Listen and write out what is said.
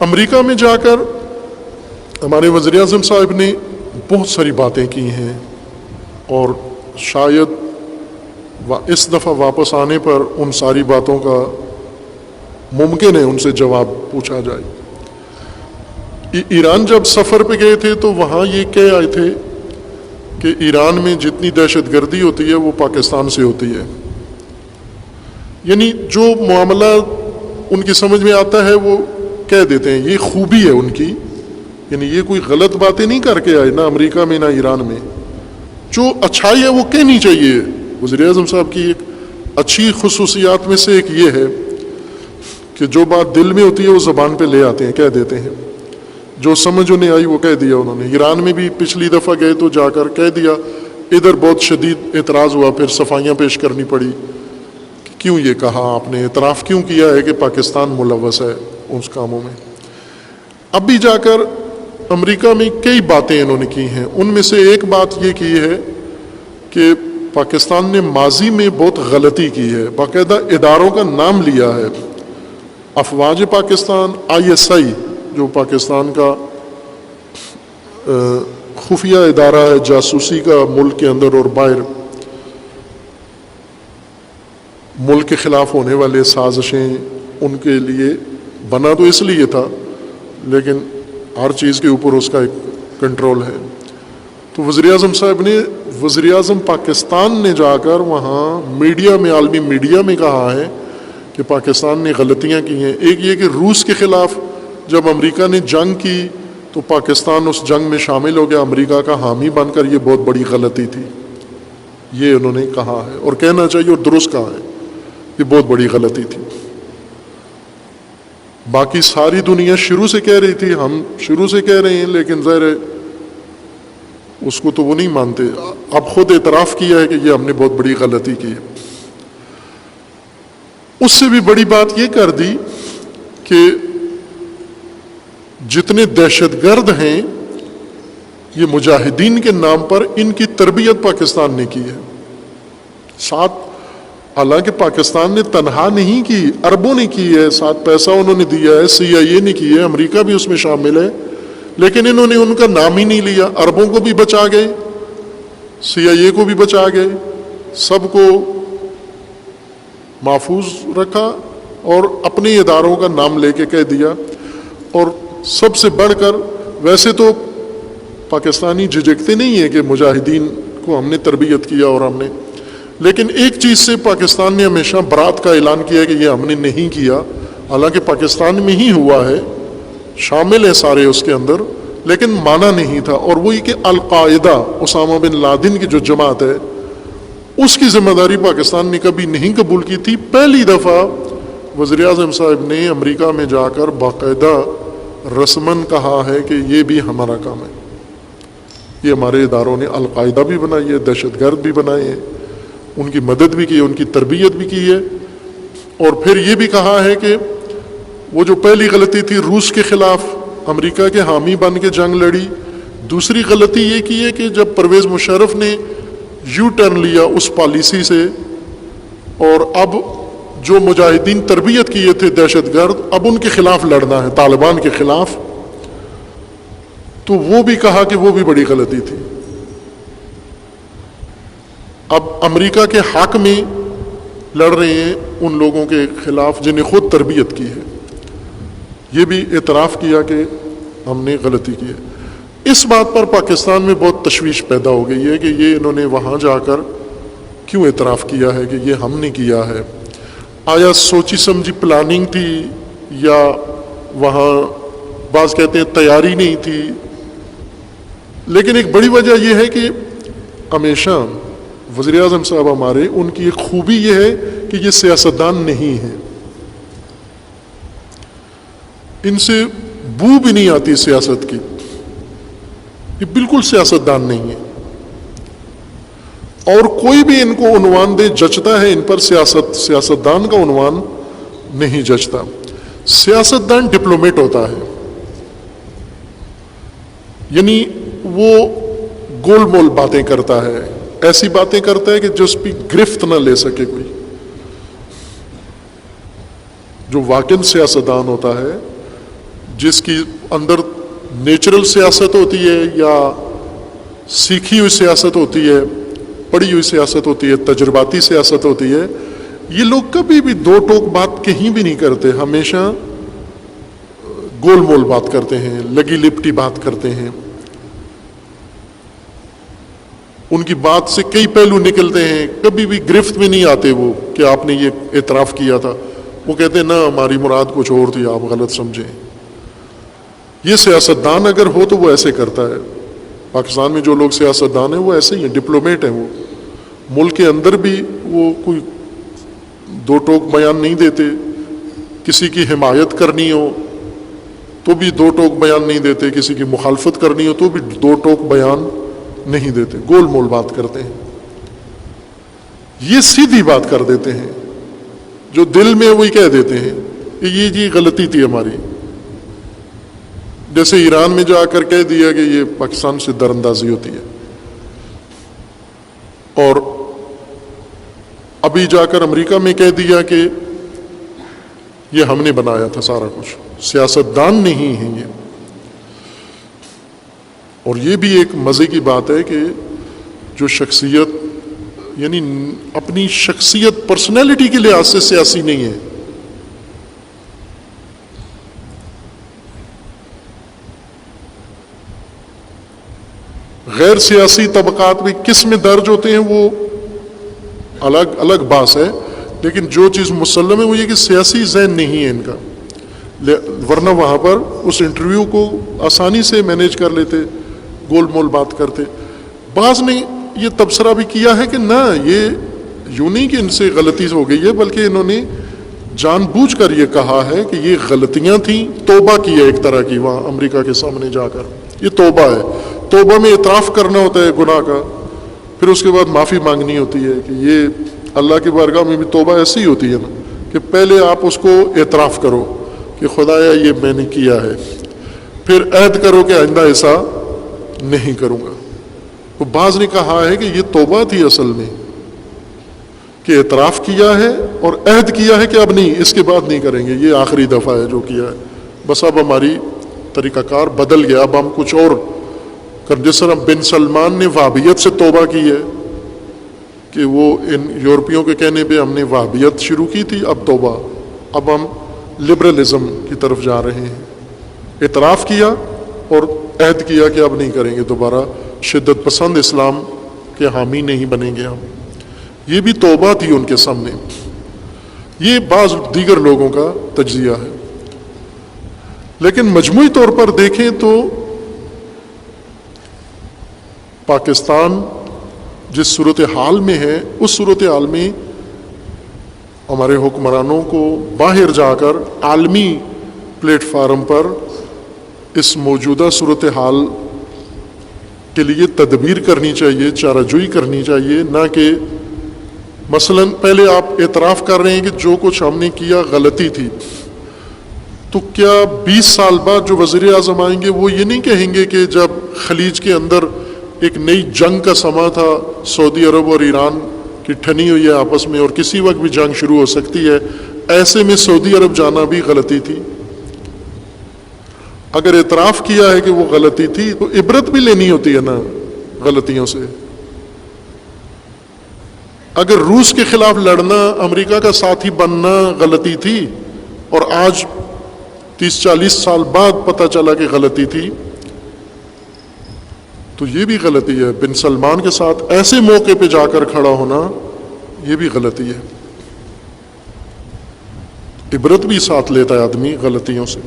امریکہ میں جا کر ہمارے وزیر اعظم صاحب نے بہت ساری باتیں کی ہیں، اور شاید اس دفعہ واپس آنے پر ان ساری باتوں کا ممکن ہے ان سے جواب پوچھا جائے۔ ایران جب سفر پہ گئے تھے تو وہاں یہ کہہ آئے تھے کہ ایران میں جتنی دہشت گردی ہوتی ہے وہ پاکستان سے ہوتی ہے، یعنی جو معاملہ ان کی سمجھ میں آتا ہے وہ کہہ دیتے ہیں، یہ خوبی ہے ان کی، یعنی یہ کوئی غلط باتیں نہیں کر کے آئے، نہ امریکہ میں نہ ایران میں، جو اچھائی ہے وہ کہنی چاہیے۔ وزیر اعظم صاحب کی ایک اچھی خصوصیات میں سے ایک یہ ہے کہ جو بات دل میں ہوتی ہے وہ زبان پہ لے آتے ہیں، کہہ دیتے ہیں، جو سمجھ انہیں آئی وہ کہہ دیا انہوں نے۔ ایران میں بھی پچھلی دفعہ گئے تو جا کر کہہ دیا، ادھر بہت شدید اعتراض ہوا، پھر صفائیاں پیش کرنی پڑی کہ کیوں یہ کہا آپ نے، اعتراف کیوں کیا ہے کہ پاکستان ملوث ہے اس کاموں میں۔ اب بھی جا کر امریکہ میں کئی باتیں انہوں نے کی ہیں، ان میں سے ایک بات یہ کی ہے کہ پاکستان نے ماضی میں بہت غلطی کی ہے، باقاعدہ اداروں کا نام لیا ہے، افواج پاکستان، ISI جو پاکستان کا خفیہ ادارہ ہے جاسوسی کا ملک کے اندر اور باہر، ملک کے خلاف ہونے والے سازشیں ان کے لیے بنا تو اس لیے تھا، لیکن ہر چیز کے اوپر اس کا ایک کنٹرول ہے۔ تو وزیر اعظم صاحب نے، وزیر اعظم پاکستان نے جا کر وہاں میڈیا میں، عالمی میڈیا میں کہا ہے کہ پاکستان نے غلطیاں کی ہیں۔ ایک یہ کہ روس کے خلاف جب امریکہ نے جنگ کی تو پاکستان اس جنگ میں شامل ہو گیا، امریکہ کا حامی بن کر، یہ بہت بڑی غلطی تھی، یہ انہوں نے کہا ہے، اور کہنا چاہیے اور درست کہا ہے، یہ بہت بڑی غلطی تھی۔ باقی ساری دنیا شروع سے کہہ رہی تھی، ہم شروع سے کہہ رہے ہیں، لیکن ظاہر ہے اس کو تو وہ نہیں مانتے، اب خود اعتراف کیا ہے کہ یہ ہم نے بہت بڑی غلطی کی ہے۔ اس سے بھی بڑی بات یہ کر دی کہ جتنے دہشت گرد ہیں یہ مجاہدین کے نام پر ان کی تربیت پاکستان نے کی ہے، ساتھ حالانکہ پاکستان نے تنہا نہیں کی، اربوں نے کی ہے، ساتھ پیسہ انہوں نے دیا ہے، CIA نے کی ہے، امریکہ بھی اس میں شامل ہے، لیکن انہوں نے ان کا نام ہی نہیں لیا، اربوں کو بھی بچا گئے، CIA کو بھی بچا گئے، سب کو محفوظ رکھا اور اپنے اداروں کا نام لے کے کہہ دیا۔ اور سب سے بڑھ کر، ویسے تو پاکستانی جھجکتے نہیں ہیں کہ مجاہدین کو ہم نے تربیت کیا اور ہم نے، لیکن ایک چیز سے پاکستان نے ہمیشہ برات کا اعلان کیا ہے کہ یہ ہم نے نہیں کیا، حالانکہ پاکستان میں ہی ہوا ہے، شامل ہے سارے اس کے اندر، لیکن مانا نہیں تھا، اور وہی کہ القاعدہ، اسامہ بن لادن کی جو جماعت ہے، اس کی ذمہ داری پاکستان نے کبھی نہیں قبول کی تھی۔ پہلی دفعہ وزیر اعظم صاحب نے امریکہ میں جا کر باقاعدہ رسماً کہا ہے کہ یہ بھی ہمارا کام ہے، یہ ہمارے اداروں نے القاعدہ بھی بنائی ہے، دہشت گرد بھی بنائے ہیں، ان کی مدد بھی کی ہے، ان کی تربیت بھی کی ہے، اور پھر یہ بھی کہا ہے کہ وہ جو پہلی غلطی تھی روس کے خلاف امریکہ کے حامی بن کے جنگ لڑی، دوسری غلطی یہ کی ہے کہ جب پرویز مشرف نے یو ٹرن لیا اس پالیسی سے، اور اب جو مجاہدین تربیت کیے تھے دہشت گرد، اب ان کے خلاف لڑنا ہے، طالبان کے خلاف، تو وہ بھی کہا کہ وہ بھی بڑی غلطی تھی۔ اب امریکہ کے حق میں لڑ رہے ہیں ان لوگوں کے خلاف جنہیں خود تربیت کی ہے، یہ بھی اعتراف کیا کہ ہم نے غلطی کی ہے۔ اس بات پر پاکستان میں بہت تشویش پیدا ہو گئی ہے کہ یہ انہوں نے وہاں جا کر کیوں اعتراف کیا ہے کہ یہ ہم نے کیا ہے، آیا سوچی سمجھی پلاننگ تھی، یا وہاں بعض کہتے ہیں تیاری نہیں تھی، لیکن ایک بڑی وجہ یہ ہے کہ ہمیشہ وزیر اعظم صاحب ہمارے، ان کی ایک خوبی یہ ہے کہ یہ سیاستدان نہیں ہیں، ان سے بو بھی نہیں آتی سیاست کی، یہ بالکل سیاستدان نہیں ہے، اور کوئی بھی ان کو عنوان دے جچتا ہے ان پر، سیاستدان کا عنوان نہیں جچتا۔ سیاستدان ڈپلومیٹ ہوتا ہے، یعنی وہ گول مول باتیں کرتا ہے، ایسی باتیں کرتا ہے کہ جس پہ گرفت نہ لے سکے کوئی۔ جو واقعی سیاستدان ہوتا ہے، جس کی اندر نیچرل سیاست ہوتی ہے یا سیکھی ہوئی سیاست ہوتی ہے، پڑھی ہوئی سیاست ہوتی ہے، تجرباتی سیاست ہوتی ہے، یہ لوگ کبھی بھی دو ٹوک بات کہیں بھی نہیں کرتے، ہمیشہ گول مول بات کرتے ہیں، لگی لپٹی بات کرتے ہیں. ان کی بات سے کئی پہلو نکلتے ہیں، کبھی بھی گرفت میں نہیں آتے وہ کہ آپ نے یہ اعتراف کیا تھا. وہ کہتے ہیں نہ، ہماری مراد کچھ اور تھی، آپ غلط سمجھیں. یہ سیاستدان اگر ہو تو وہ ایسے کرتا ہے. پاکستان میں جو لوگ سیاستدان ہیں وہ ایسے ہی ہیں، ڈپلومیٹ ہیں. وہ ملک کے اندر بھی وہ کوئی دو ٹوک بیان نہیں دیتے. کسی کی حمایت کرنی ہو تو بھی دو ٹوک بیان نہیں دیتے، کسی کی مخالفت کرنی ہو تو بھی دو ٹوک بیان نہیں دیتے، گول مول بات کرتے ہیں. یہ سیدھی بات کر دیتے ہیں، جو دل میں وہی کہہ دیتے ہیں کہ یہ جی غلطی تھی ہماری. جیسے ایران میں جا کر کہہ دیا کہ یہ پاکستان سے در اندازی ہوتی ہے، اور ابھی جا کر امریکہ میں کہہ دیا کہ یہ ہم نے بنایا تھا سارا کچھ. سیاستدان نہیں ہیں یہ. اور یہ بھی ایک مزے کی بات ہے کہ جو شخصیت، یعنی اپنی شخصیت پرسنالٹی کے لحاظ سے سیاسی نہیں ہے. غیر سیاسی طبقات میں کس میں درج ہوتے ہیں وہ الگ الگ بات ہے، لیکن جو چیز مسلم ہے وہ یہ کہ سیاسی ذہن نہیں ہے ان کا، ورنہ وہاں پر اس انٹرویو کو آسانی سے مینیج کر لیتے، گول مول بات کرتے. بعض نے یہ تبصرہ بھی کیا ہے کہ نہ، یہ یوں نہیں کہ ان سے غلطی ہو گئی ہے، بلکہ انہوں نے جان بوجھ کر یہ کہا ہے کہ یہ غلطیاں تھیں، توبہ کی ہے ایک طرح کی وہاں امریکہ کے سامنے جا کر. یہ توبہ ہے، توبہ میں اعتراف کرنا ہوتا ہے گناہ کا، پھر اس کے بعد معافی مانگنی ہوتی ہے. کہ یہ اللہ کی بارگاہ میں بھی توبہ ایسی ہی ہوتی ہے نا کہ پہلے آپ اس کو اعتراف کرو کہ خدایا یہ میں نے کیا ہے، پھر عہد کرو کہ آئندہ ایسا نہیں کروں گا. تو بعض نے کہا ہے کہ یہ توبہ تھی اصل میں، کہ اعتراف کیا ہے اور عہد کیا ہے کہ اب نہیں، اس کے بعد نہیں کریں گے، یہ آخری دفعہ ہے جو کیا ہے، بس اب ہماری طریقہ کار بدل گیا، اب ہم کچھ اور کر. جس طرح بن سلمان نے وہابیت سے توبہ کی ہے کہ وہ ان یورپیوں کے کہنے پہ ہم نے وہابیت شروع کی تھی، اب توبہ، اب ہم لبرلزم کی طرف جا رہے ہیں. اعتراف کیا اور عہد کیا کہ اب نہیں کریں گے دوبارہ، شدت پسند اسلام کے حامی نہیں بنیں گے ہم. یہ بھی توبہ تھی ان کے سامنے. یہ بعض دیگر لوگوں کا تجزیہ ہے. لیکن مجموعی طور پر دیکھیں تو پاکستان جس صورتحال میں ہے، اس صورتحال میں ہمارے حکمرانوں کو باہر جا کر عالمی پلیٹ فارم پر اس موجودہ صورتحال کے لیے تدبیر کرنی چاہیے، چارہ جوئی کرنی چاہیے. نہ کہ مثلا پہلے آپ اعتراف کر رہے ہیں کہ جو کچھ ہم نے کیا غلطی تھی، تو کیا 20 سال بعد جو وزیر اعظم آئیں گے وہ یہ نہیں کہیں گے کہ جب خلیج کے اندر ایک نئی جنگ کا سما تھا، سعودی عرب اور ایران کی ٹھنی ہوئی ہے آپس میں اور کسی وقت بھی جنگ شروع ہو سکتی ہے، ایسے میں سعودی عرب جانا بھی غلطی تھی؟ اگر اعتراف کیا ہے کہ وہ غلطی تھی تو عبرت بھی لینی ہوتی ہے نا غلطیوں سے. اگر روس کے خلاف لڑنا، امریکہ کا ساتھی بننا غلطی تھی اور آج 30-40 سال بعد پتہ چلا کہ غلطی تھی، تو یہ بھی غلطی ہے. بن سلمان کے ساتھ ایسے موقع پہ جا کر کھڑا ہونا یہ بھی غلطی ہے. عبرت بھی ساتھ لیتا ہے آدمی غلطیوں سے.